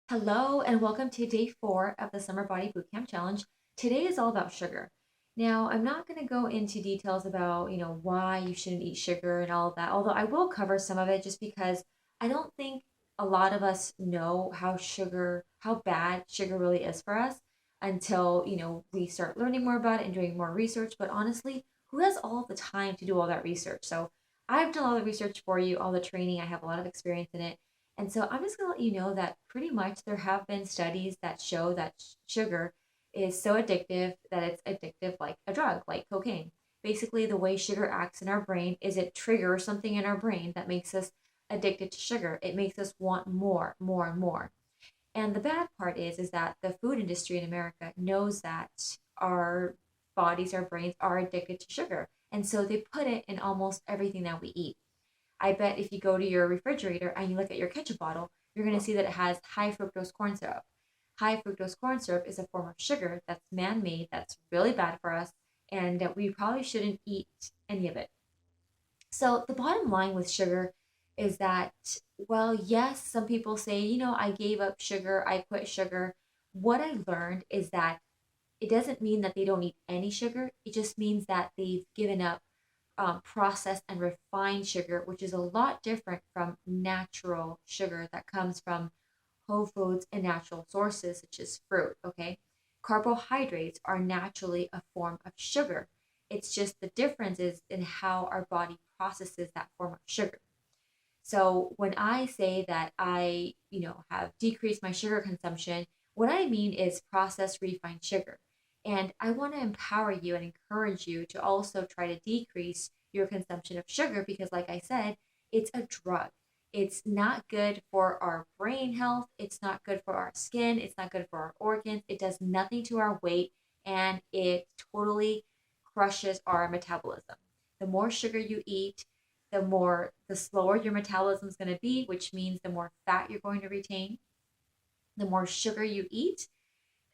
Hello and welcome to day 4 of the Summer Body Bootcamp Challenge. Today is all about sugar. Now, I'm not going to go into details about, why you shouldn't eat sugar and all of that, although I will cover some of it just because I don't think a lot of us know how bad sugar really is for us until, we start learning more about it and doing more research. But honestly, who has all the time to do all that research? So I've done all the research for you, all the training. I have a lot of experience in it. And so I'm just going to let you know that pretty much there have been studies that show that sugar is so addictive that it's addictive like a drug, like cocaine. Basically, the way sugar acts in our brain is it triggers something in our brain that makes us addicted to sugar. It makes us want more, more, and more. And the bad part is that the food industry in America knows that our bodies, our brains are addicted to sugar. And so they put it in almost everything that we eat. I bet if you go to your refrigerator and you look at your ketchup bottle, you're going to see that it has high fructose corn syrup. High fructose corn syrup is a form of sugar that's man made, that's really bad for us, and that we probably shouldn't eat any of it. So, the bottom line with sugar is that, well, yes, some people say, I gave up sugar, I quit sugar. What I learned is that it doesn't mean that they don't eat any sugar. It just means that they've given up processed and refined sugar, which is a lot different from natural sugar that comes from whole foods and natural sources, such as fruit. Okay. Carbohydrates are naturally a form of sugar. It's just the difference is in how our body processes that form of sugar. So when I say that I, have decreased my sugar consumption, what I mean is processed refined sugar. And I want to empower you and encourage you to also try to decrease your consumption of sugar because, like I said, it's a drug. It's not good for our brain health. It's not good for our skin. It's not good for our organs. It does nothing to our weight and it totally crushes our metabolism. The more sugar you eat, the slower your metabolism is going to be, which means the more fat you're going to retain. The more sugar you eat,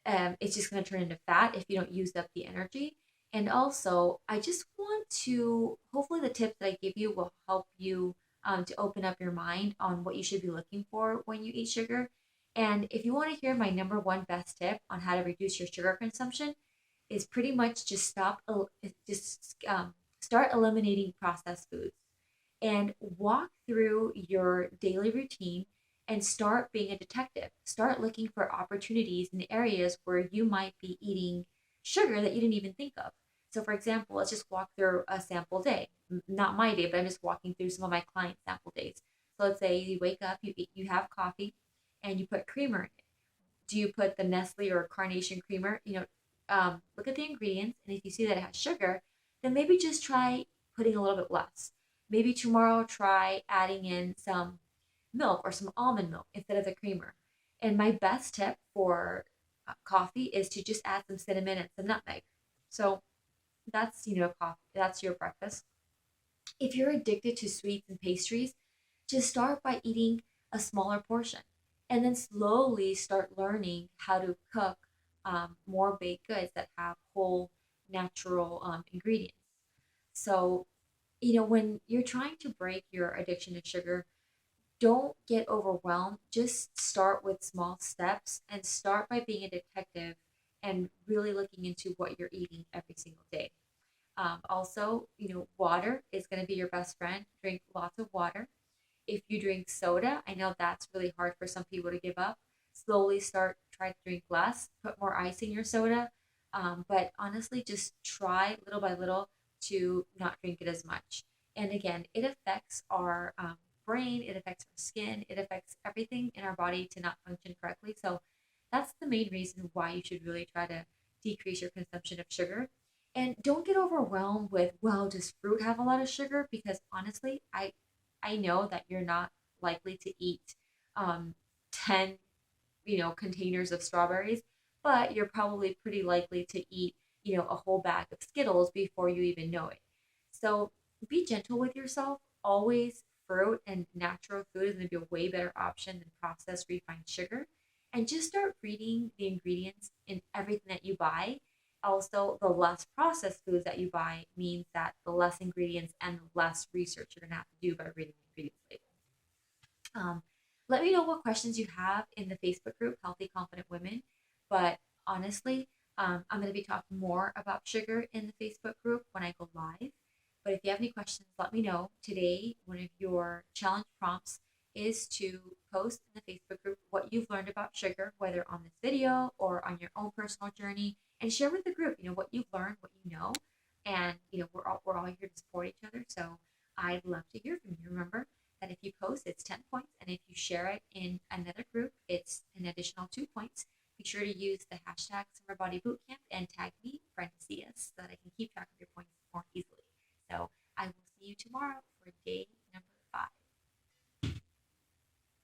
it's just going to turn into fat if you don't use up the energy. And also, I just want to hopefully the tips that I give you will help you to open up your mind on what you should be looking for when you eat sugar. And if you want to hear my number one best tip on how to reduce your sugar consumption, is pretty much just start eliminating processed foods and walk through your daily routine and start being a detective. Start looking for opportunities in areas where you might be eating sugar that you didn't even think of. So, for example, let's just walk through a sample day. Not my day, but I'm just walking through some of my clients' sample days. So, let's say you wake up, you have coffee, and you put creamer in it. Do you put the Nestle or Carnation creamer? Look at the ingredients, and if you see that it has sugar, then maybe just try putting a little bit less. Maybe tomorrow try adding in some milk or some almond milk instead of the creamer. And my best tip for coffee is to just add some cinnamon and some nutmeg. So that's coffee. That's your breakfast. If you're addicted to sweets and pastries, just start by eating a smaller portion and then slowly start learning how to cook more baked goods that have whole natural ingredients. So, when you're trying to break your addiction to sugar, don't get overwhelmed. Just start with small steps and start by being a detective and really looking into what you're eating every single day. Also, water is going to be your best friend. Drink lots of water. If you drink soda, I know that's really hard for some people to give up. Slowly try to drink less, put more ice in your soda. But honestly, just try little by little to not drink it as much. And again, it affects our brain, it affects our skin, it affects everything in our body to not function correctly. So that's the main reason why you should really try to decrease your consumption of sugar. And don't get overwhelmed with, well, does fruit have a lot of sugar? Because honestly, I know that you're not likely to eat 10, containers of strawberries, but you're probably pretty likely to eat, a whole bag of Skittles before you even know it. So be gentle with yourself. Always fruit and natural food is going to be a way better option than processed refined sugar. And just start reading the ingredients in everything that you buy. Also, the less processed foods that you buy means that the less ingredients and less research you're going to have to do by reading the ingredients label. Let me know what questions you have in the Facebook group, Healthy Confident Women. But honestly, I'm going to be talking more about sugar in the Facebook group when I go live. But if you have any questions, let me know. Today, one of your challenge prompts is to post in the Facebook group what you've learned about sugar, whether on this video or on your own personal journey, and share with the group, what you've learned, what you know. And, we're all here to support each other. So I'd love to hear from you. Remember, that if you post, it's 10 points. And if you share it in another group, it's an additional 2 points. Be sure to use the hashtag Summer Body Bootcamp and tag me, Francias, so that I can keep track of your points more easily. So I will see you tomorrow for day